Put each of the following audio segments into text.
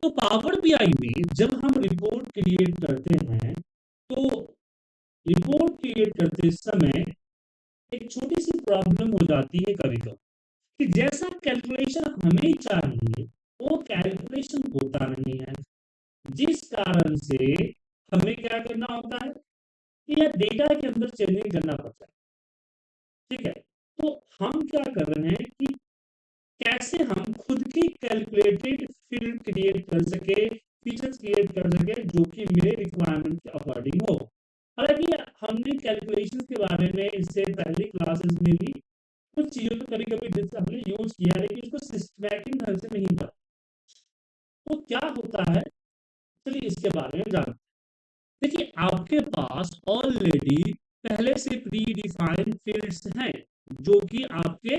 तो power BI में जब हम रिपोर्ट क्रिएट करते हैं तो रिपोर्ट क्रिएट करते समय एक छोटी सी प्रॉब्लम हो जाती है कभी कभी कि जैसा कैलकुलेशन हमें चाहिए वो कैलकुलेशन होता नहीं है, जिस कारण से हमें क्या करना होता है कि यह डेटा के अंदर चेंजिंग करना पड़ता है। ठीक है, तो हम क्या कर रहे हैं कि कैसे हम खुद की कैलकुलेटेड फील्ड क्रिएट कर सके, फीचर्स क्रिएट कर सके जो कि मेरे रिक्वायरमेंट के अकॉर्डिंग हो। हालांकि हमने कैलकुलेशन के बारे में इससे पहले क्लासेस में भी कुछ चीजों को कभी कभी हमने यूज किया, लेकिन इसको सिस्टमैटिक ढंग से नहीं पता तो क्या होता है। चलिए इसके बारे में जानते हैं। देखिए, आपके पास ऑलरेडी पहले से प्री डिफाइंड फील्ड्स हैं जो कि आपके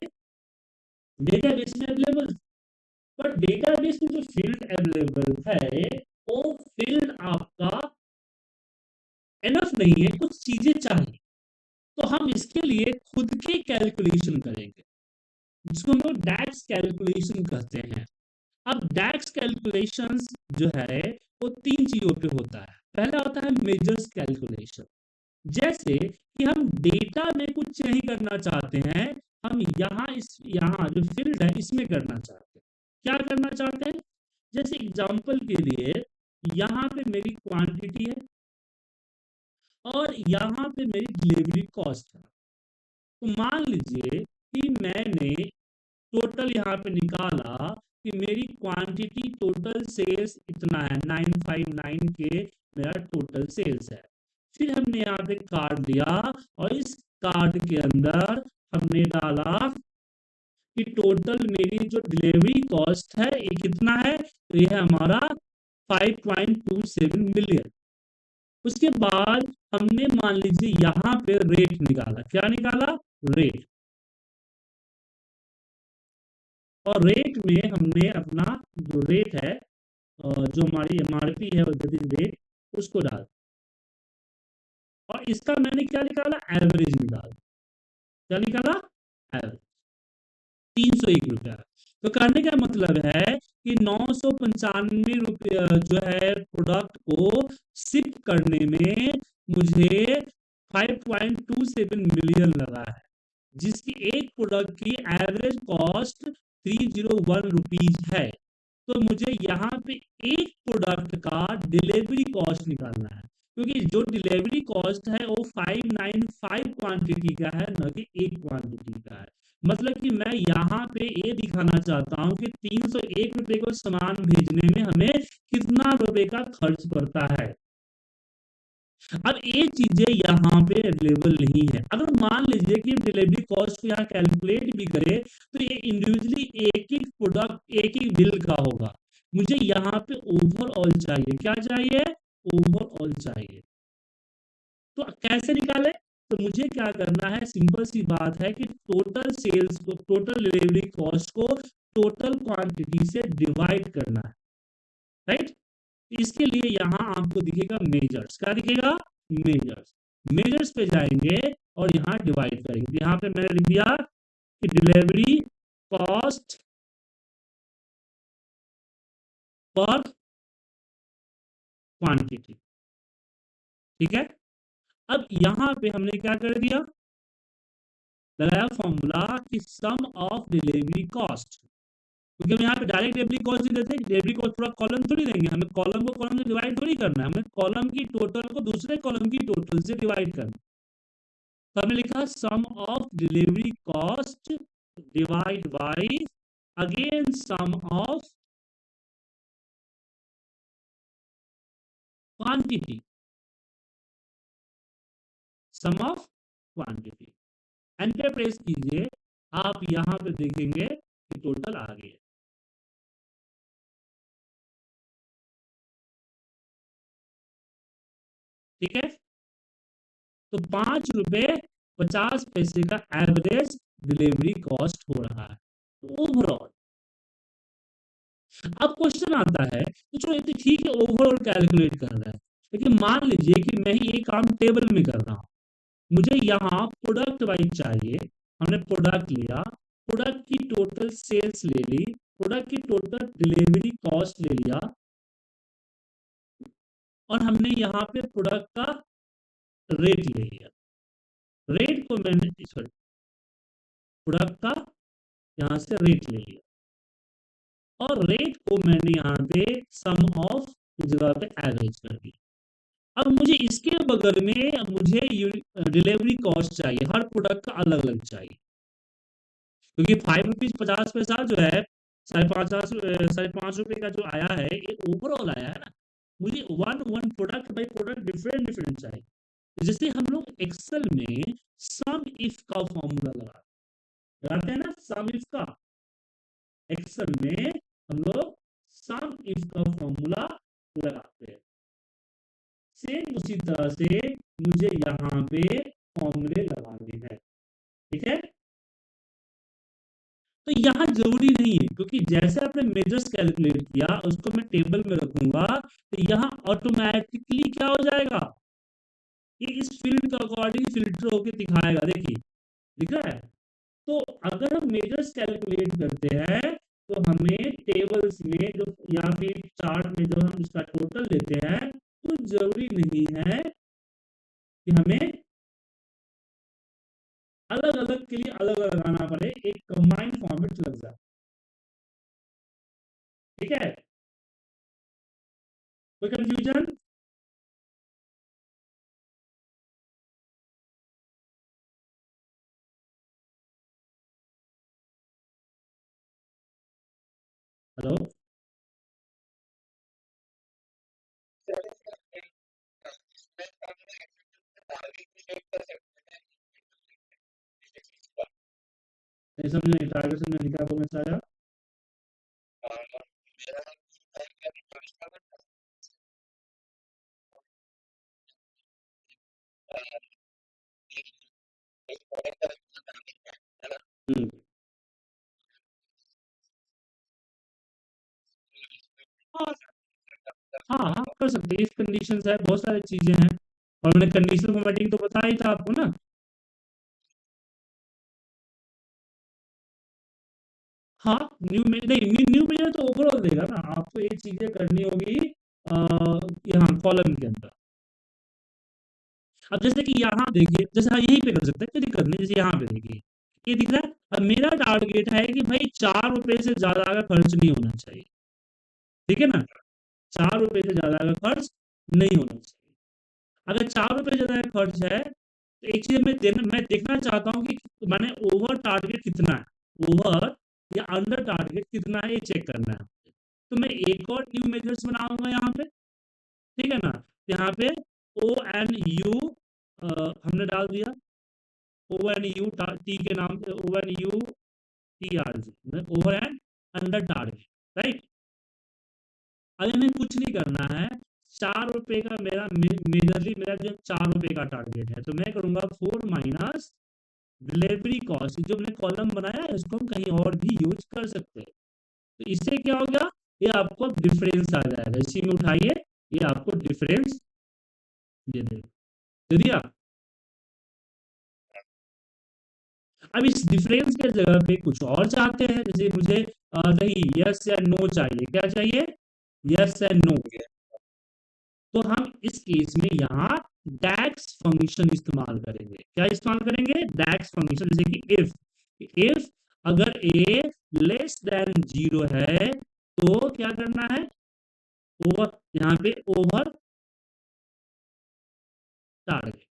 डेटाबेस में अवेलेबल, पर डेटाबेस में जो फील्ड अवेलेबल है वो फील्ड आपका एनफ नहीं है, कुछ चीजें चाहिए। तो हम इसके लिए खुद के कैलकुलेशन करेंगे जिसको हम लोग डैक्स कैलकुलेशन कहते हैं। अब डैक्स कैलकुलेशंस जो है वो तीन चीजों पे होता है। पहला होता है मेजर्स कैलकुलेशन, जैसे कि हम डेटा में कुछ नहीं करना चाहते हैं, हम यहाँ जो फील्ड है इसमें करना चाहते हैं। क्या करना चाहते हैं? जैसे एग्जांपल के लिए यहाँ पे मेरी क्वांटिटी है और यहाँ पे मेरी डिलीवरी कॉस्ट है। तो मान लीजिए कि मैंने टोटल यहाँ पे निकाला कि मेरी क्वांटिटी टोटल सेल्स इतना है, 959 के मेरा टोटल सेल्स है। फिर हमने यहाँ पे कार्ड लिया और इस कार्ड के अंदर हमने डाला कि टोटल मेरी जो डिलीवरी कॉस्ट है ये कितना है, तो यह हमारा 5.27 मिलियन। उसके बाद हमने मान लीजिए यहाँ पे रेट निकाला। क्या निकाला? रेट। और रेट में हमने अपना जो रेट है, जो हमारी एमआरपी है दैट इज रेट, उसको डाल। और इसका मैंने क्या निकाला? एवरेज निकाला। क्या निकाला? एवरेज। 301 रुपया। तो कहने का मतलब है कि 995 रुपया जो है प्रोडक्ट को शिप करने में मुझे 5.27 मिलियन लगा है, जिसकी एक प्रोडक्ट की एवरेज कॉस्ट 301 रुपीज है। तो मुझे यहाँ पे एक प्रोडक्ट का डिलीवरी कॉस्ट निकालना है, क्योंकि जो डिलीवरी कॉस्ट है वो 595 क्वांटिटी का है, न कि एक क्वांटिटी का है। मतलब कि मैं यहाँ पे ये दिखाना चाहता हूँ कि 301 रुपए को सामान भेजने में हमें कितना रुपए का खर्च पड़ता है। अब ये चीजें यहाँ पे अवेलेबल नहीं है। अगर मान लीजिए कि डिलीवरी कॉस्ट को यहाँ कैलकुलेट भी करे तो ये इंडिविजुअली एक एक प्रोडक्ट एक ही बिल का होगा। मुझे यहाँ पे ओवरऑल चाहिए। क्या चाहिए? ओवरऑल चाहिए। तो कैसे निकाले? तो मुझे क्या करना है, सिंपल सी बात है कि टोटल सेल्स को, टोटल डिलीवरी कॉस्ट को टोटल क्वांटिटी से डिवाइड करना है, राइट। इसके लिए यहाँ आपको दिखेगा मेजर्स। क्या दिखेगा? मेजर्स। मेजर्स पे जाएंगे और यहाँ डिवाइड करेंगे। यहाँ पे मैंने लिख दिया कि डिलीवरी कॉस्ट पर क्वांटिटी। ठीक है। अब यहाँ पे हमने क्या कर दिया, लगाया फॉर्मूला कि सम ऑफ डिलीवरी कॉस्ट, क्योंकि हम यहाँ पे डायरेक्ट डिलीवरी कॉस्ट नहीं देते। डिलीवरी कॉस्ट पूरा कॉलम थोड़ी देंगे, हमें कॉलम को कॉलम से डिवाइड थोड़ी करना है, हमें कॉलम की टोटल को दूसरे कॉलम की टोटल से डिवाइड करना। तो हमने लिखा sum of delivery cost divide by again sum of quantity, sum of quantity. Enter press कीजिए, आप यहां पे देखेंगे कि टोटल आ गया। ठीक है। तो 5 रुपए 50 पैसे का एवरेज डिलीवरी कॉस्ट हो रहा है ओवरऑल। अब क्वेश्चन आता है तो चलो ये ठीक है, ओवरऑल कैलकुलेट कर रहा है, लेकिन मान लीजिए कि मैं ये काम टेबल में कर रहा हूं, मुझे यहाँ प्रोडक्ट वाइज चाहिए। हमने प्रोडक्ट लिया, प्रोडक्ट की टोटल सेल्स ले ली, प्रोडक्ट की टोटल डिलीवरी कॉस्ट ले लिया, और हमने यहाँ पे प्रोडक्ट का रेट ले लिया। रेट को मैंने सॉरी प्रोडक्ट का यहाँ से रेट ले लिया और रेट को मैंने यहाँ पे सम ऑफ की जगह पे एवरेज कर दिया। अब मुझे इसके बगल में मुझे डिलीवरी कॉस्ट चाहिए, हर प्रोडक्ट का अलग अलग चाहिए, क्योंकि 5 रुपीज 50 पैसा जो है, ₹5.50 का जो आया है ये ओवरऑल आया है ना। मुझे one one product by product different different चाहिए। जैसे हम लोग एक्सेल में सम इफ का फॉर्मूला लगाते हैं ना, सम इफ का एक्सेल में हम लोग सम इफ का फॉर्मूला लगाते हैं। सेम उसी तरह से मुझे यहाँ पे फॉर्मूले लगाने हैं, ठीक है। तो यहाँ जरूरी नहीं है, क्योंकि जैसे आपने मेजर्स कैलकुलेट किया उसको मैं टेबल में रखूंगा तो यहाँ ऑटोमेटिकली क्या हो जाएगा, ये इस फील्ड के अकॉर्डिंग फिल्टर होके दिखाएगा। देखिए दिख रहा है। तो अगर हम मेजर्स कैलकुलेट करते हैं तो हमें टेबल्स में जो या फिर चार्ट में जो हम इसका टोटल लेते हैं तो जरूरी नहीं है कि हमें अलग अलग के लिए अलग अलग लगाना पड़े, एक कंबाइंड फॉर्मेट लग जाए, ठीक है। कोई कंफ्यूजन? हेलो। नहीं समझ नहीं, टारगेट से मैंने क्या बोलना चाहा। हम्म, हाँ हाँ हाँ, कर सकते हैं, इफ कंडीशन है, बहुत सारी चीजें हैं। और मैंने कंडीशनल फॉर्मेटिंग तो बताया ही था आपको ना। हाँ, न्यू में नहीं, न्यू में तो ओवरऑल देगा ना, आपको ये चीजें करनी होगी यहाँ कॉलम के अंदर। अब जैसे कि यहाँ देखिए, जैसे हाँ यहीं पे कर सकते हैं, कोई दिक्कत नहीं। जैसे यहाँ पे देखिए, ये दिख रहा है। अब मेरा टारगेट है कि भाई 4 रुपए से ज्यादा का खर्च नहीं होना चाहिए, ठीक है ना। 4 रुपए से ज्यादा का खर्च नहीं होना चाहिए। अगर 4 रुपए से ज्यादा का खर्च है तो एक चीज मैं देखना चाहता हूँ कि मैंने ओवर टारगेट कितना है, ओवर या अंडर टारगेट कितना है, ये चेक करना है। तो मैं एक और न्यू मेजर्स बनाऊंगा यहाँ पे, ठीक है ना। यहाँ पे ओ एन यू हमने डाल दिया, ओ एन यू टी के नाम पे, O N U T R G, over and under target, right. अगर हमें कुछ नहीं करना है, 4 रुपए का मेरा मेजरली मेरा जो 4 रुपए का टारगेट है, तो मैं करूंगा 4 - डिलीवरी कॉस्ट। जो हमने कॉलम बनाया है इसको हम कहीं और भी यूज कर सकते हैं। तो इससे क्या हो गया, ये आपको डिफरेंस आ जाएगा, इसी में उठाइए, ये आपको डिफरेंस दे देगा। दे दिया। अब इस डिफरेंस के जगह पे कुछ और चाहते हैं, जैसे मुझे नहीं, यस या नो चाहिए, क्या चाहिए, यस एंड नो। तो हम इस केस में यहाँ डैक्स फंक्शन इस्तेमाल करेंगे। क्या इस्तेमाल करेंगे, डैक्स फंक्शन। जैसे कि इफ अगर ए लेस देन 0 है तो क्या करना है, ओवर, यहाँ पे ओवर टारगेट,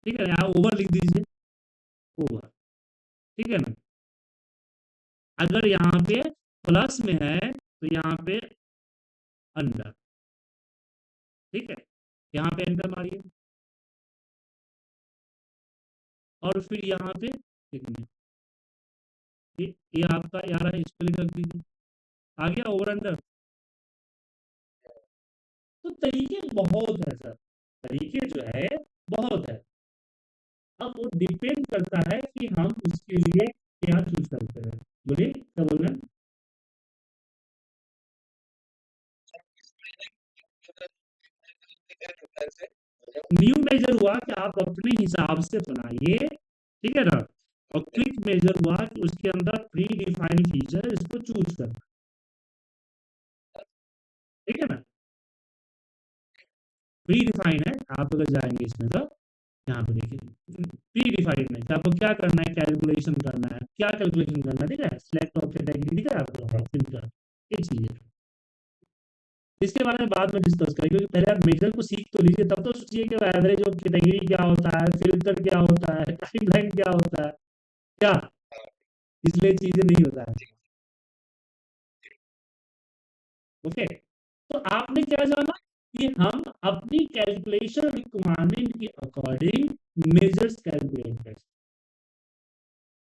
ठीक है, यहाँ ओवर लिख दीजिए, ओवर, ठीक है ना। अगर यहाँ पे प्लस में है तो यहाँ पे अंडर, ठीक है। यहाँ पे एंटर मारिए और फिर यहाँ पे एक मिनट, ये आपका यार है, स्पेलिंग रख दीजिए, आ गया ओवर अंडर। तो तरीके बहुत है सर, तरीके जो है बहुत है। अब वो डिपेंड करता है कि हम उसके लिए क्या चूज करते हैं। बोलिए क्या बोल रहे हैं। न्यू मेजर हुआ कि आप अपने हिसाब से बनाइए, ठीक है ना। और क्विक मेजर हुआ कि उसके अंदर प्री डिफाइंड फीचर इसको चूज करना, ठीक है ना। प्री डिफाइन है, आप अगर जाएंगे इसमें तो यहाँ पे देखिए प्री डिफाइंड है कि आपको क्या करना है, कैलकुलेशन करना है, क्या कैलकुलेशन करना है, ठीक है, सिलेक्ट ऑफ कैटेगरी, ठीक है, आपको फिल्टर, ये चीज है। इसके बारे में बाद में डिस्कस करेंगे, क्योंकि पहले आप मेजर को सीख तो लीजिए, तब तो सोचिए कि एवरेज ऑफ कैटेगरी क्या होता है, फिल्टर क्या होता है, टाइमलाइन क्या होता है, क्या, इसलिए चीजें नहीं होता है। ओके, तो आपने क्या जाना कि हम अपनी कैलकुलेशन रिक्वायरमेंट के अकॉर्डिंग मेजर्स कैलकुलेट कर,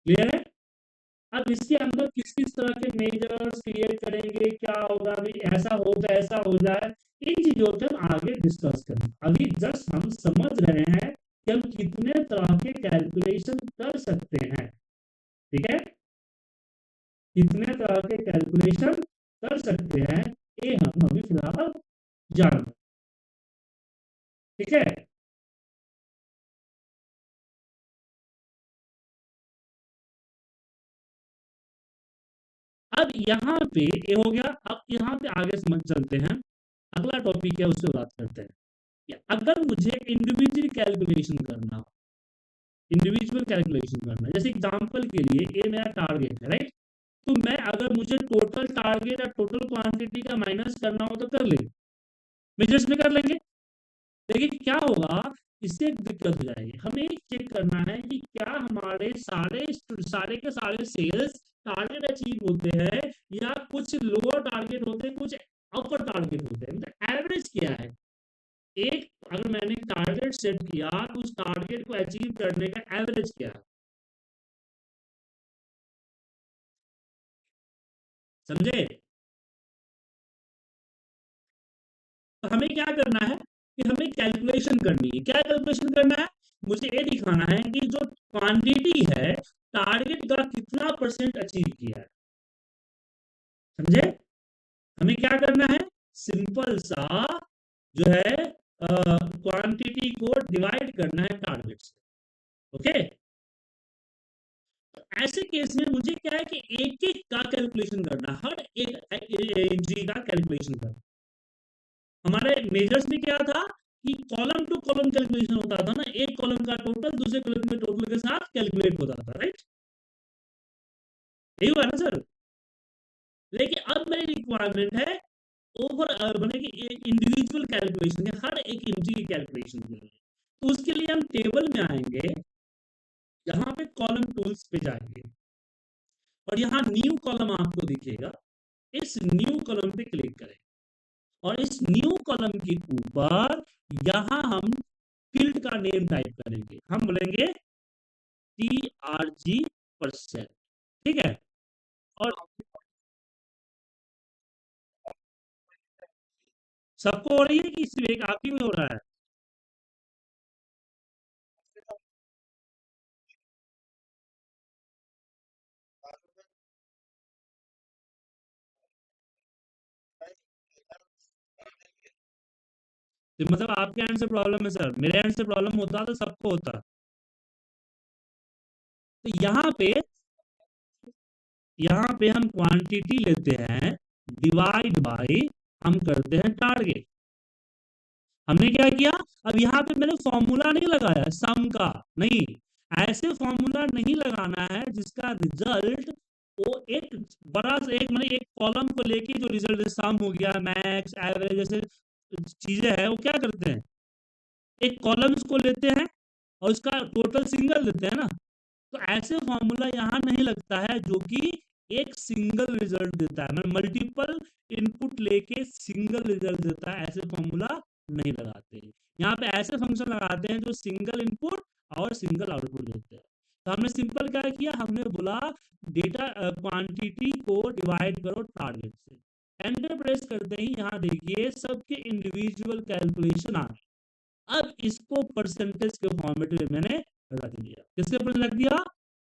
क्लियर है। अब इसके अंदर किस किस तरह के मेजर्स क्रिएट करेंगे, क्या होगा, भाई ऐसा हो जाए ऐसा हो जाए, इन चीजों पे हम आगे डिस्कस करेंगे। अभी जस्ट हम समझ रहे हैं कि हम कितने तरह के कैलकुलेशन कर सकते हैं, ठीक है, कितने तरह के कैलकुलेशन कर सकते हैं, ये हम अभी फिलहाल जान, ठीक है। अब यहाँ पे ये हो गया, अब यहाँ पे आगे समझ चलते हैं, अगला टॉपिक है उससे बात करते हैं कि अगर मुझे इंडिविजुअल कैलकुलेशन करना हो, इंडिविजुअल कैलकुलेशन करना, जैसे एग्जांपल के लिए ये मेरा टारगेट है, राइट, तो मैं अगर मुझे टोटल टारगेट या टोटल क्वांटिटी का माइनस करना हो तो कर ले, मेजर्स में कर लेंगे। लेकिन क्या होगा, इससे एक दिक्कत हो जाएगी, हमें चेक करना है कि क्या हमारे सारे सारे के सारे सेल्स टारगेट अचीव होते हैं या कुछ लोअर टारगेट होते हैं, कुछ अपर टारगेट होते हैं, मतलब एवरेज क्या है। एक अगर मैंने टारगेट सेट किया तो उस टारगेट को अचीव करने का एवरेज क्या है, समझे। तो हमें क्या करना है कि हमें कैलकुलेशन करनी है, क्या कैलकुलेशन करना है, मुझे ये दिखाना है कि जो क्वांटिटी है टारगेट का कितना परसेंट अचीव किया है, समझे। हमें क्या करना है, सिंपल सा जो है क्वांटिटी को डिवाइड करना है टारगेट से, ओके। ऐसे केस में मुझे क्या है कि एक एक का कैलकुलेशन करना, हर एक एंट्री का कैलकुलेशन करना। हमारे मेजर्स में क्या था कि कॉलम टू कॉलम कैलकुलेशन होता था ना, एक कॉलम का टोटल दूसरे कॉलम के टोटल के साथ कैलकुलेट होता था, राइट, यही हुआ ना सर। लेकिन अब मेरी रिक्वायरमेंट है ओवर बने कि इंडिविजुअल कैलकुलेशन है, हर एक एंट्री की कैलकुलेशन के लिए। तो उसके लिए हम टेबल में आएंगे, यहाँ पे कॉलम टूल्स पे जाएंगे और यहाँ न्यू कॉलम आपको दिखेगा, इस न्यू कॉलम पे क्लिक करें और इस न्यू कॉलम के ऊपर यहाँ हम फील्ड का नेम टाइप करेंगे, हम बोलेंगे TRG%, ठीक है। और सबको हो रही है कि सिर्फ एक आप ही में हो रहा है। तो मतलब आपके एंड से प्रॉब्लम है सर, मेरे एंड से प्रॉब्लम होता तो सबको होता। तो यहाँ पे हम क्वांटिटी लेते हैं, डिवाइड बाय हम करते हैं टारगेट। हमने क्या किया, अब यहाँ पे मैंने फॉर्मूला नहीं लगाया सम का, नहीं, ऐसे फॉर्मूला नहीं लगाना है जिसका रिजल्ट वो एक बड़ा सा एक मतलब एक कॉलम को लेके जो रिजल्ट सम हो गया, मैक्स, एवरेज, जैसे चीजें हैं, वो क्या करते हैं, एक कॉलम्स को लेते हैं और उसका टोटल सिंगल लेते हैं ना। तो ऐसे फॉर्मूला यहाँ नहीं लगता है जो कि एक सिंगल रिजल्ट देता है, मतलब मल्टीपल इनपुट लेके सिंगल रिजल्ट देता है, ऐसे फॉर्मूला नहीं लगाते हैं। यहाँ पे ऐसे फंक्शन लगाते हैं जो सिंगल इनपुट और सिंगल आउटपुट देते हैं। तो हमने सिंपल क्या किया, हमने बोला डेटा क्वांटिटी को डिवाइड करो टारगेट से, एंटर प्रेस करते ही यहाँ देखिए सबके इंडिविजुअल कैलकुलेशन आ गए। अब इसको परसेंटेज के फॉर्मेट में मैंने रख दिया, किसके पर रख दिया,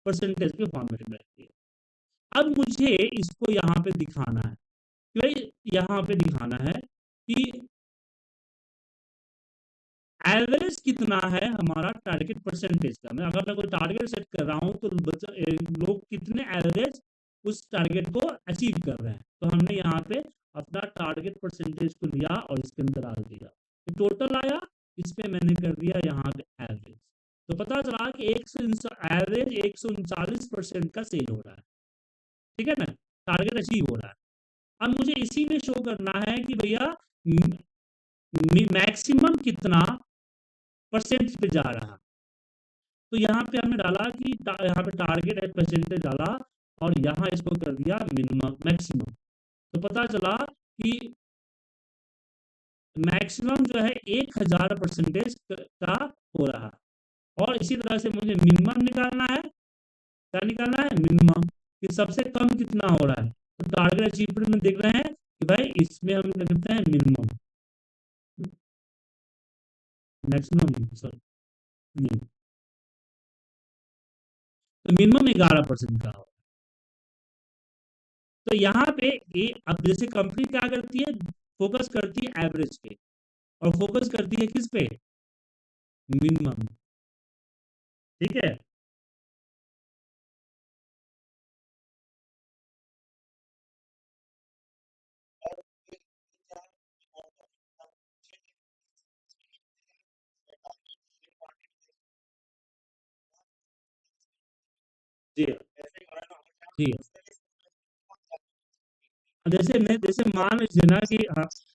परसेंटेज के फॉर्मेट में रख दिया। अब मुझे इसको यहाँ पे दिखाना है कि भाई यहाँ पे दिखाना है कि एवरेज कितना है हमारा टारगेट परसेंटेज का। मैं अगर मैं कोई टारगेट सेट कर रहा हूँ तो लोग कितने एवरेज उस टारगेट को अचीव कर रहे हैं, तो हमने यहाँ पे अपना टारगेट परसेंटेज को लिया और इसके अंदर डाल दिया। टोटल आया, इसमें मैंने कर दिया यहाँ पे एवरेज, तो पता चला कि एवरेज 139% का सेल हो रहा है, ठीक है ना, टारगेट अचीव हो रहा है। अब मुझे इसी में शो करना है कि भैया मैक्सिमम कितना परसेंट पे जा रहा है। तो यहाँ पे हमने डाला कि यहाँ पे टारगेट परसेंटेज डाला और यहाँ इसको कर दिया मिनिमम मैक्सिमम, तो पता चला कि मैक्सिमम जो है 1000% का हो रहा है। और इसी तरह से मुझे मिनिमम निकालना है, क्या निकालना है, मिनिमम, कि सबसे कम कितना हो रहा है। तो टारगेट अचीवमेंट में देख रहे हैं कि भाई इसमें हम करते हैं मिनिमम, मैक्सिमम सॉरी, तो मिनिमम 11% का हो। तो यहाँ पे अब जैसे कंपनी क्या करती है, फोकस करती है एवरेज पे और फोकस करती है किस पे, मिनिमम, ठीक है। जी जी, जैसे मान लीजिए ना कि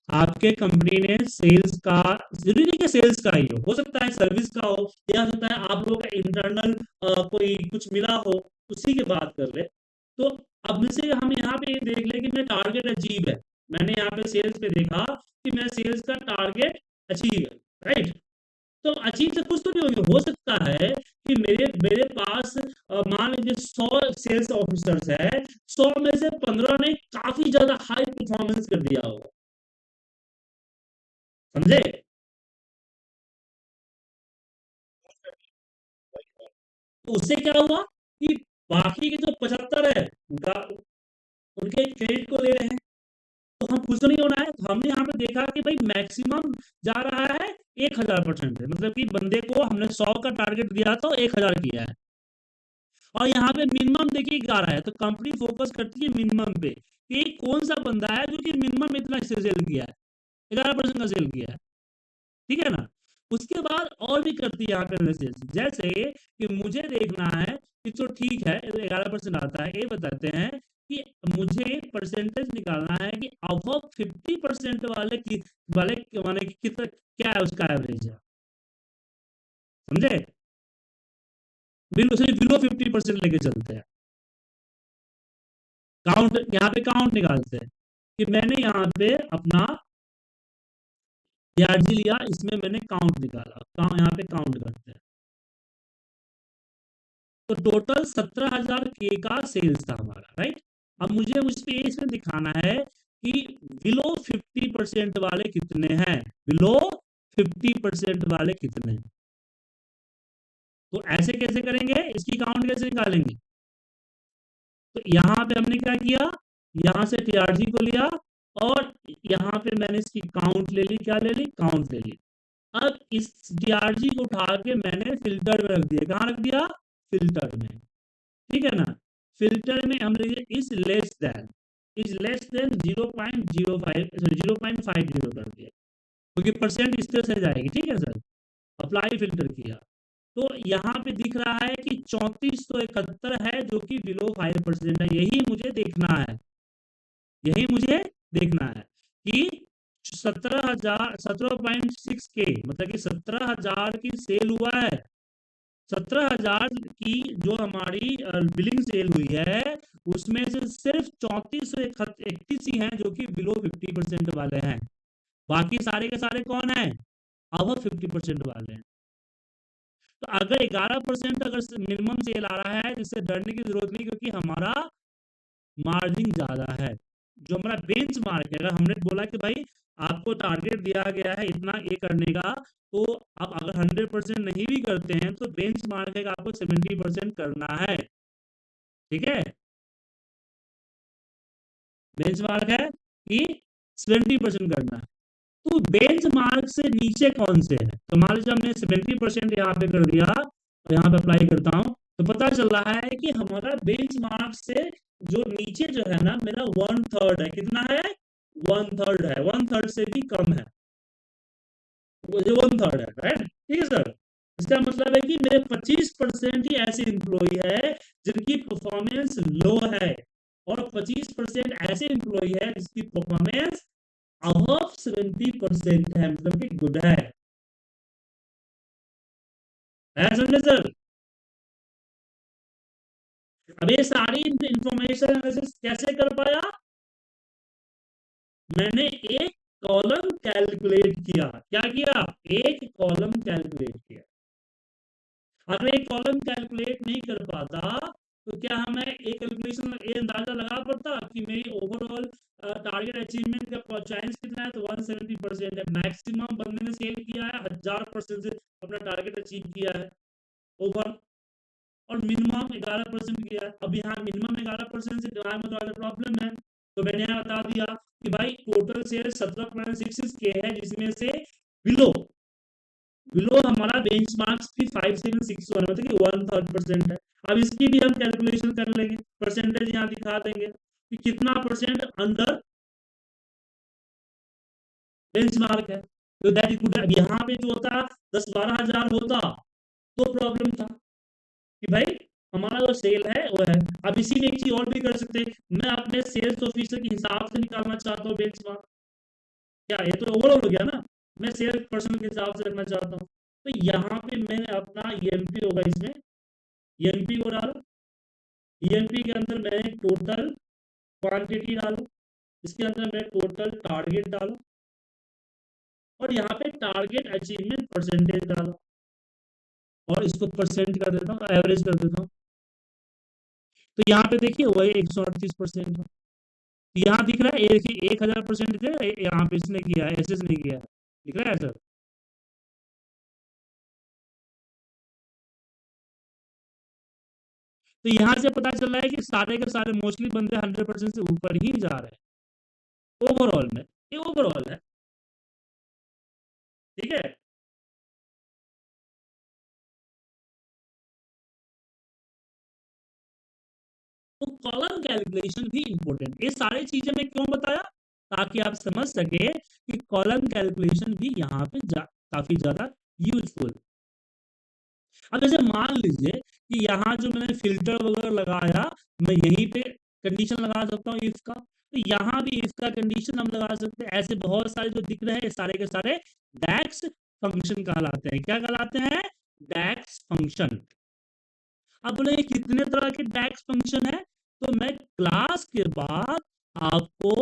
आपके कंपनी ने सेल्स का, जरूरी नहीं कि सेल्स का ही हो सकता है सर्विस का हो, या हो सकता है आप लोगों का इंटरनल कोई कुछ मिला हो, उसी की बात कर ले। तो अब जैसे हम यहाँ पे ये देख ले कि मेरा टारगेट अचीव है, मैंने यहाँ पे सेल्स पे देखा कि मेरा सेल्स का टारगेट अचीव है, राइट। तो अचीव से कुछ तो नहीं होगी, हो सकता है कि मेरे मेरे पास मान लीजिए 100 सेल्स ऑफिसर्स है, 100 में से 15 ने काफी ज्यादा हाई परफॉर्मेंस कर दिया होगा, समझे। तो उससे क्या हुआ कि बाकी के जो 75 है उनका, उनके क्रेडिट को ले रहे हैं। तो हम खुश नहीं होना है, तो हमने यहाँ पे देखा कि भाई मैक्सिमम जा रहा है 1000% है, मतलब कि बंदे को हमने 100 का टारगेट दिया तो 1000 किया है। और यहाँ पे मिनिमम देखिए 11 है, तो कंपनी फोकस करती है मिनिमम पे कि कौन सा बंदा है जो कि मिनिमम इतना सेल किया है, 11% का सेल किया है, ठीक है ना। उसके बाद और भी करती है यहाँ पे एनालिसिस, जैसे कि मुझे देखना है कि तो ठीक है 11% आता है, ये बताते हैं कि मुझे परसेंटेज निकालना है कि अबव 50% वाले की वाले माने कि कितना, क्या है उसका एवरेज है, समझे। बिलो 50% लेके चलते हैं, काउंट यहाँ पे काउंट निकालते हैं कि मैंने यहाँ पे अपना यार्जी लिया, इसमें मैंने काउंट निकाला, यहाँ पे काउंट करते हैं। तो टोटल 17,000 के का सेल्स था हमारा, राइट। अब मुझे उस पे इसमें दिखाना है कि बिलो 50% वाले कितने हैं, बिलो 50% वाले कितने हैं। तो ऐसे कैसे करेंगे, इसकी काउंट कैसे निकालेंगे। तो यहाँ पे हमने क्या किया, यहाँ से टीआरजी को लिया और यहाँ पे मैंने इसकी काउंट ले ली, क्या ले ली, काउंट ले ली। अब इस टीआरजी को उठा के मैंने फिल्टर में रख दिया, कहाँ रख दिया, फिल्टर में, ठीक है ना। फिल्टर में हम लिखे इज लेस देन 0.05 सॉरी 0.50 कर दिया, क्योंकि परसेंट इस तरह से जाएगी, ठीक है सर। अप्लाई फिल्टर किया तो यहाँ पे दिख रहा है कि 3471 है जो कि बिलो 5% है, यही मुझे देखना है, यही मुझे देखना है कि 17,000 17.6 के मतलब कि 17,000 की सेल हुआ है, 17,000 की जो हमारी बिलिंग सेल हुई है उसमें से सिर्फ 3431 ही हैं जो कि बिलो 50% वाले हैं, बाकी सारे के सारे कौन है, अब 50% वाले हैं। तो अगर 11% अगर मिनिमम सेल आ रहा है, जिससे डरने की जरूरत नहीं, क्योंकि हमारा मार्जिन ज्यादा है, जो हमारा बेंच मार्क है। अगर हमने बोला कि भाई आपको टारगेट दिया गया है इतना ये करने का, तो आप अगर 100% नहीं भी करते हैं तो बेंच मार्क है कि आपको 70% करना है, ठीक है। बेंच मार्क है कि 70% करना है। तो बेंच मार्क से नीचे कौन से है, तो मान लीजिए हमने 70% यहाँ पे कर दिया और यहाँ पे अप्लाई करता हूँ, तो पता चल रहा है कि हमारा बेंच मार्क से जो नीचे जो है ना मेरा 1/3 है, कितना है, 1/3 है, 1/3 से भी कम है। वो जो 1/3 है, राइट? ठीक है सर। इसका मतलब है कि मेरे 25% ही ऐसे एम्प्लॉय है जिनकी परफॉर्मेंस लो है, और 25% ऐसे एम्प्लॉय है जिसकी परफॉर्मेंस अबव 70% है, मतलब कि गुड है समझे सर? अब ये सारी इंफॉर्मेशन एनालिसिस कैसे कर पाया? मैंने एक कॉलम कैलकुलेट किया। क्या किया? एक कॉलम कैलकुलेट किया। अगर एक कॉलम कैलकुलेट नहीं कर पाता तो क्या हमें एक कैलकुलेशन ये अंदाजा लगा पाता कि मेरी ओवरऑल टारगेट अचीवमेंट का चांस कितना है? तो 170% है। मैक्सिमम बंदे ने सेल किया है 1000% से अपना टारगेट अचीव किया है ओवर, और मिनिमम 11% किया है। अब यहाँ मिनिमम 11% से दिमाग में थोड़ा प्रॉब्लम है, तो मैंने यहाँ बता दिया कि भाई टोटल सेल 17.66 के है, जिसमें से बिलो बिलो हमारा बेंचमार्क की 5761 मतलब कि 1/3% है। अब इसकी भी हम कैलकुलेशन कर लेंगे, परसेंटेज यहाँ दिखा देंगे कि कितना परसेंट अंडर बेंचमार्क है। तो दैट इज गुड। अब यहाँ पे जो होता 10-12 हजार होता तो प्रॉब्लम था कि भाई हमारा जो सेल है वो है। अब इसी में एक चीज और भी कर सकते हैं, मैं अपने सेल्स ऑफिसर के हिसाब से निकालना चाहता हूँ बेंचमार्क। क्या ये तो ओवरऑल हो गया ना? मैं सेल्स पर्सन के हिसाब से रखना चाहता हूँ, तो यहाँ पे मैंने अपना ईएमपी होगा इसमें, ईएमपी को डालो। ईएमपी के अंदर मैंने टोटल क्वांटिटी डालो, इसके अंदर मैं टोटल टारगेट डालो, और यहाँ पे टारगेट अचीवमेंट परसेंटेज डालो, और इसको परसेंट कर देता हूँ, एवरेज कर देता हूँ। तो यहाँ पे देखिए वही 138% है। यहाँ दिख रहा है एक 1000% यहाँ पे इसने किया है, एसएस नहीं किया है, दिख रहा है सर? तो यहाँ से पता चल रहा है कि सारे के सारे मोस्टली बंदे 100% से ऊपर ही जा रहे हैं ओवरऑल में। ये ओवरऑल है, ठीक है। तो कॉलम कैलकुलेशन भी इंपॉर्टेंट। ये सारी चीजें मैं क्यों बताया? ताकि आप समझ सके कि कॉलम कैलकुलेशन भी यहाँ पे काफी ज्यादा यूजफुल। अब जैसे मान लीजिए कि यहाँ जो मैंने फिल्टर वगैरह लगाया, मैं यहीं पे कंडीशन लगा सकता हूँ इफ का, तो यहाँ भी इफ का कंडीशन हम लगा सकते हैं। ऐसे बहुत सारे जो दिख रहे हैं सारे के सारे डैक्स फंक्शन कहलाते हैं। क्या कहलाते हैं? डैक्स फंक्शन। अब बोले ये कितने तरह के डैक्स फंक्शन है, तो मैं क्लास के बाद आपको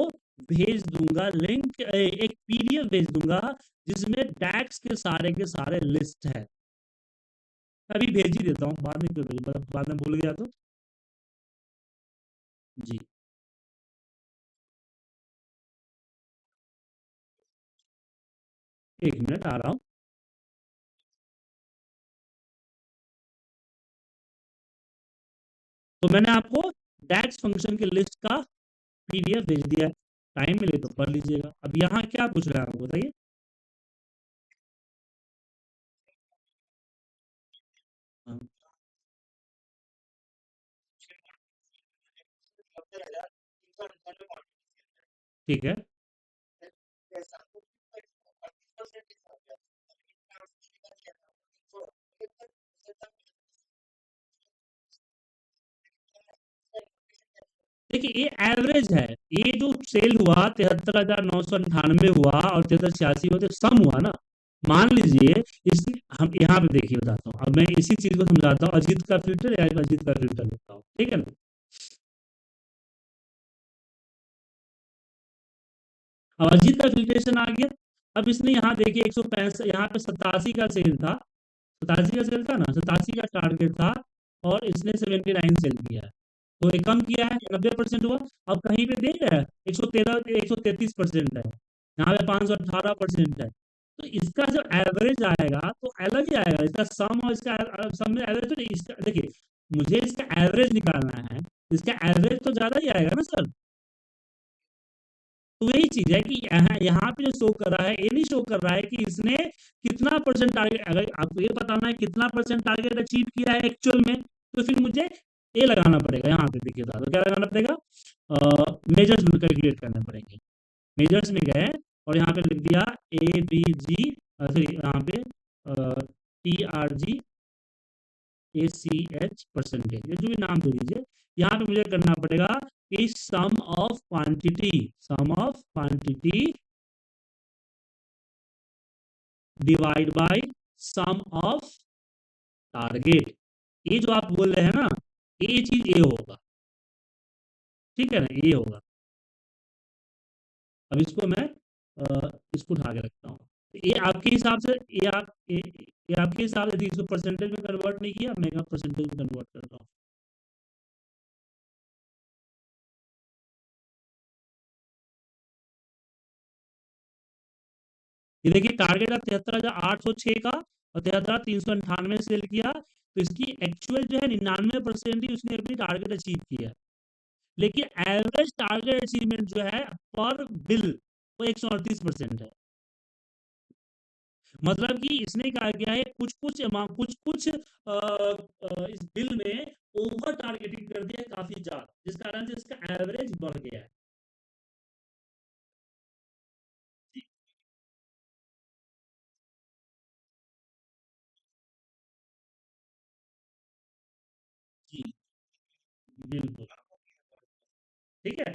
भेज दूंगा लिंक, एक पीडीएफ भेज दूंगा जिसमें डैक्स के सारे लिस्ट है। अभी भेज ही देता हूँ, बाद में क्यों भेजूं, बाद में भूल गया तो। जी, एक मिनट आ रहा हूँ। तो मैंने आपको डैक्स फंक्शन के लिस्ट का पीडीएफ भेज दिया है, टाइम मिले तो पढ़ लीजिएगा। अब यहाँ क्या पूछ रहा है आपको बताइए? हाँ, ठीक है। देखिए ये एवरेज है। ये जो सेल हुआ 73,998 हुआ और 73,86 हुआ, तो सम हुआ ना। मान लीजिए इस, हम यहाँ पे देखिए बताता हूँ, अब मैं इसी चीज को समझाता हूँ। अजीत का फिल्टर या अजीत का फिल्टर लेता हूँ, ठीक है ना? अब अजीत का फिल्ट्रेशन आ गया। अब इसने यहाँ देखिए 165, यहाँ पे 87 का सेल था, 87 का सेल था ना, 87 का टारगेट था, और इसने 79 सेल किया है। तो ये कम किया है, 90% हुआ। अब कहीं पे देख रहा है 113, 133% है, यहाँ पे 518% है। तो इसका जो एवरेज आएगा तो अलग ही आएगा, इसका सम और इसका सम में एवरेज तो नहीं। इसका देखिए, मुझे इसका एवरेज निकालना है, इसका एवरेज तो ज्यादा ही आएगा ना सर। तो यही चीज है कि यहाँ पे जो शो कर रहा है, ये नहीं शो कर रहा है कि इसने कितना परसेंट टारगेट, अगर आपको ये बताना है कितना परसेंट टारगेट अचीव किया है एक्चुअल में, तो फिर मुझे ये लगाना पड़ेगा। यहाँ पे देखिए तो क्या लगाना पड़ेगा? मेजर्स में कैलकुलेट करने पड़ेंगे। मेजर्स में गए और यहाँ पे लिख दिया ए बी जी सॉरी यहाँ पे TRG ACH परसेंटेज, ये जो भी नाम दे दीजिए। यहाँ पे मुझे करना पड़ेगा कि sum of quantity divide by sum of target. ये जो आप बोल रहे हैं ना, ये चीज ये होगा, ठीक है ना, ये होगा। अब इसको मैं इसको उठा के रखता हूँ। ये आपके हिसाब से, ये आपके हिसाब से इसको परसेंटेज में कन्वर्ट नहीं किया, मैं परसेंटेज में कन्वर्ट करता हूँ। ये देखिए, टारगेट आप 73,806 का और 73,398 सेल किया, तो इसकी एक्चुअल जो है 99% ही उसने अपनी टारगेट अचीव किया है। लेकिन एवरेज टारगेट अचीवमेंट जो है पर बिल, वो 138% है। मतलब कि इसने क्या किया है, कुछ कुछ अमाउंट, कुछ कुछ इस बिल में ओवर टारगेटिंग कर दिया है काफी ज्यादा, जिस कारण से इसका एवरेज बढ़ गया है। जी, बिल्कुल। ठीक है,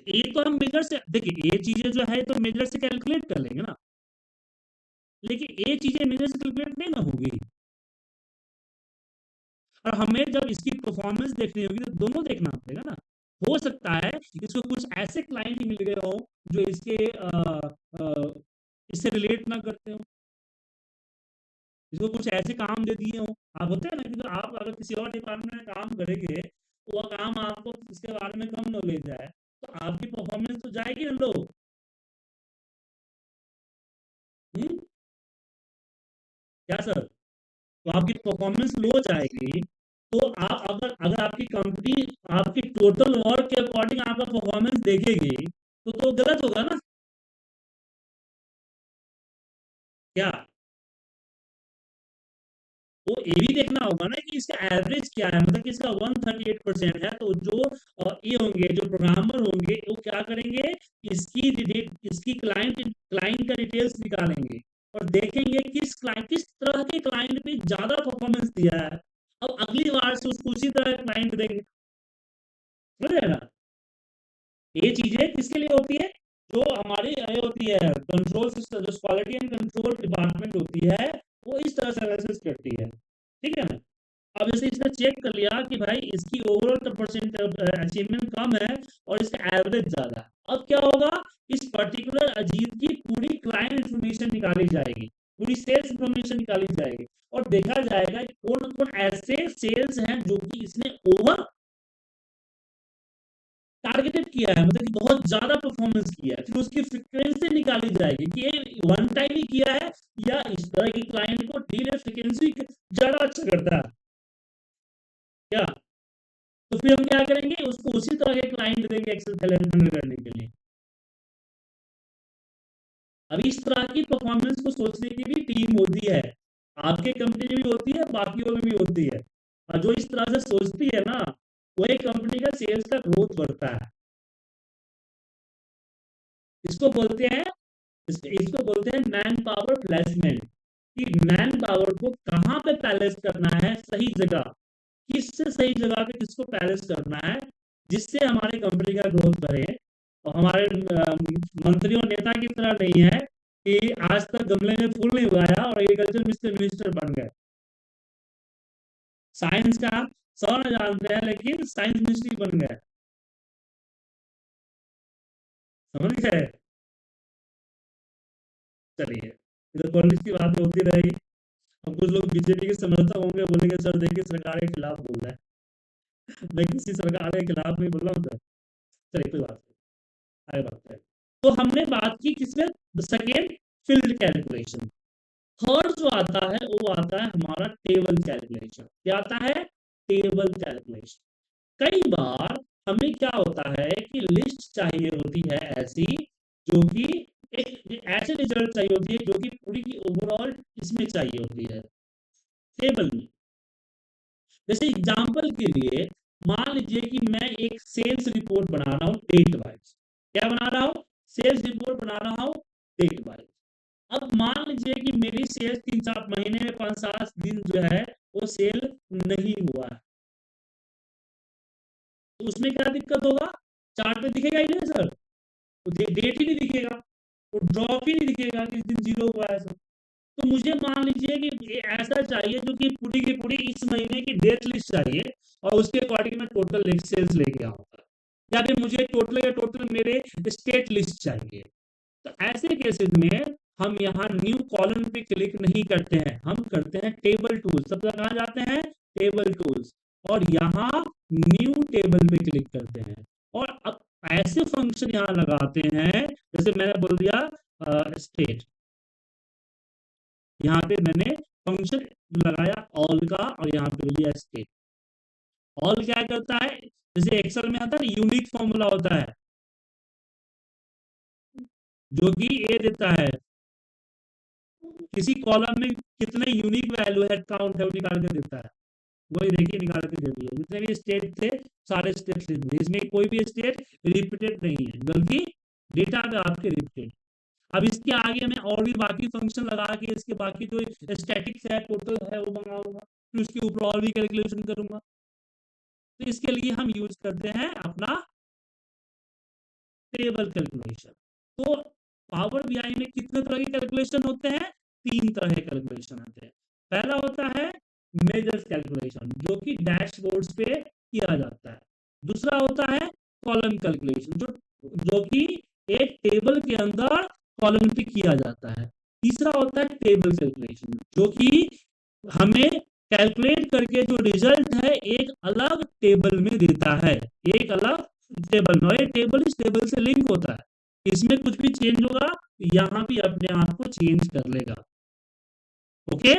ये तो हम मेजर से देखिए, ये चीजें जो है तो मेजर से कैलकुलेट कर लेंगे ना, लेकिन ये चीजें मेजर से कैलकुलेट नहीं ना होगी। और हमें जब इसकी परफॉर्मेंस देखनी होगी तो दोनों देखना पड़ेगा ना। हो सकता है इसको कुछ ऐसे क्लाइंट मिल गए हो जो इसके इससे रिलेट ना करते हो, इसको कुछ ऐसे काम दे दिए हो। आप होते हैं ना कि तो आप अगर किसी और डिपार्टमेंट में काम करेंगे, तो वह काम आपको इसके बारे में कम नॉलेज है, तो आपकी परफॉर्मेंस तो जाएगी ना लो। हम्म, क्या सर? तो आपकी परफॉर्मेंस लो जाएगी। तो आप अगर अगर आपकी कंपनी आपकी टोटल वर्क के अकॉर्डिंग आपका परफॉर्मेंस देखेगी, तो गलत होगा ना। क्या? तो ये भी देखना होगा ना कि इसका एवरेज क्या है, मतलब कि इसका 138% है, तो जो ये होंगे, जो प्रोग्रामर होंगे, वो क्या करेंगे, इसकी क्लाइंट क्लाइंट का डिटेल्स निकालेंगे और देखेंगे किस तरह के क्लाइंट पे ज्यादा परफॉर्मेंस दिया है। अब अगली बार से उसको उसी तरह क्लाइंट देंगे। समझ रहे हैं ना? ये चीजें किसके लिए होती है? जो हमारी ये होती है कंट्रोल सिस्टम, जो क्वालिटी एंड कंट्रोल डिपार्टमेंट होती है, वो इस तरह से एनालिसिस करती है। ठीक है ना? अब जैसे इसने चेक कर लिया कि भाई इसकी ओवरऑल परसेंट अचीवमेंट कम है और इसका एवरेज ज्यादा है। अब क्या होगा, इस पर्टिकुलर अजीत की पूरी क्लाइंट इंफॉर्मेशन निकाली जाएगी, पूरी सेल्स इंफॉर्मेशन निकाली जाएगी, और देखा जाएगा कि कौन कौन ऐसे सेल्स हैं जो कि इसने ओवर टारगेटेड किया है, मतलब कि बहुत ज्यादा परफॉर्मेंस किया है। फिर उसकी फ्रीक्वेंसी निकाली जाएगी कि ये वन टाइम ही किया है या इस तरह की क्लाइंट को डील फ्रीक्वेंसी ज्यादा अच्छा करता है क्या। तो फिर हम क्या करेंगे, उसको उसी तरह के क्लाइंट देंगे एक्सेल हैंडल करने के लिए। अब इस तरह की परफॉर्मेंस को सोचने की भी टीम होती है, आपके कंपनी में भी होती है, बाकियों में भी होती है। और जो इस तरह से सोचती है ना, वही कंपनी का सेल्स का ग्रोथ बढ़ता है। इसको बोलते हैं इसको बोलते हैं मैन पावर प्लेसमेंट, कि मैन पावर को कहाँ पे पैलेस करना है, सही जगह, किससे सही जगह पे किसको पैलेस करना है, जिससे हमारी कंपनी का ग्रोथ बढ़े। और हमारे मंत्री और नेता की तरह नहीं है कि आज तक गमले में फूल नहीं उगाया और एग्रीकल्चर मिनिस्टर बन गए। साइंस का सब न जानते हैं, लेकिन साइंस मिनिस्ट्री बन गए। समझ गए? चलिए, इधर पॉलिटिक्स की बात होती रहेगी। अब कुछ लोग बीजेपी के समर्थक होंगे, बोलेंगे सर देखिए सरकार के खिलाफ बोल रहा है। मैं किसी सरकार के खिलाफ नहीं बोल रहा हूँ सर। चलिए कोई बात नहीं, आगे बढ़ते हैं। तो हमने बात की किसमें, सेकेंड, फील्ड कैलकुलेशन। थर्ड जो आता है वो आता है हमारा टेबल कैलकुलेशन। क्या आता है? Table calculation. कई बार हमें क्या होता है कि लिस्ट चाहिए होती है ऐसी, जो कि एक ऐसे रिजल्ट चाहिए होती है जो कि पूरी की ओवरऑल इसमें चाहिए होती है, टेबल में। जैसे एग्जांपल के लिए मान लीजिए कि मैं एक सेल्स रिपोर्ट बना रहा हूँ डेट वाइज। क्या बना रहा हूँ? सेल्स रिपोर्ट बना रहा हूँ डेट वाइज। अब मान लीजिए कि मेरी सेल 3-4 महीने में 5-7 दिन जो है वो सेल नहीं हुआ है, तो उसमें क्या दिक्कत होगा? चार्ट पे दिखेगा ही नहीं सर, तो डेट ही नहीं दिखेगा, वो ड्रॉप ही नहीं दिखेगा कि इस दिन जीरो हुआ है सर। तो मुझे मान लीजिए कि ये ऐसा चाहिए जो कि पूरी की पूरी इस महीने की डेट लिस्ट चाहिए और उसके अकॉर्डिंग मैं टोटल सेल्स लेके आऊंगा, या फिर मुझे टोटल या टोटल मेरे स्टेट लिस्ट चाहिए। तो ऐसे केसेस में हम यहाँ न्यू कॉलम पे क्लिक नहीं करते हैं, हम करते हैं टेबल टूल्स। सब कहाँ जाते हैं? टेबल टूल्स, और यहाँ न्यू टेबल पे क्लिक करते हैं और अब ऐसे फंक्शन यहाँ लगाते हैं, जैसे मैंने बोल दिया स्टेट, यहाँ पे मैंने फंक्शन लगाया ऑल का और यहाँ पे लिया स्टेट। ऑल क्या करता है? जैसे एक्सेल में आता है यूनिक फॉर्मूला होता है जो कि ये देता है किसी कॉलम में कितने यूनिक वैल्यू है, काउंट है, वो निकाल के देता है। वही देखिए निकाल के दे दिया, जितने भी स्टेट थे सारे स्टेट लिख दिए, इसमें कोई भी स्टेट रिपीटेड नहीं है, बल्कि डेटा में आपके रिपीटेड। अब इसके आगे मैं और भी बाकी फंक्शन लगा के इसके बाकी जो स्टैटिक्स है, टोटल है, वो मंगाऊंगा, फिर उसके ऊपर और भी कैलकुलेशन करूंगा। तो इसके लिए हम यूज करते हैं अपना टेबल कैलकुलेशन। तो पावर बीआई में कितने तरह के कैलकुलेशन होते हैं? 3 तरह के कैलकुलेशन होते हैं। पहला होता है मेजर्स कैलकुलेशन, जो कि डैशबोर्ड्स पे किया जाता है। दूसरा होता है कॉलम कैलकुलेशन, जो कि एक टेबल के अंदर कॉलम पे किया जाता है। तीसरा होता है टेबल कैलकुलेशन, जो कि हमें कैलकुलेट करके जो रिजल्ट है एक अलग टेबल में देता है, एक अलग टेबल में, और ये टेबल इस टेबल से लिंक होता है। इसमें कुछ भी चेंज होगा यहाँ भी अपने आप को चेंज कर लेगा। ओके।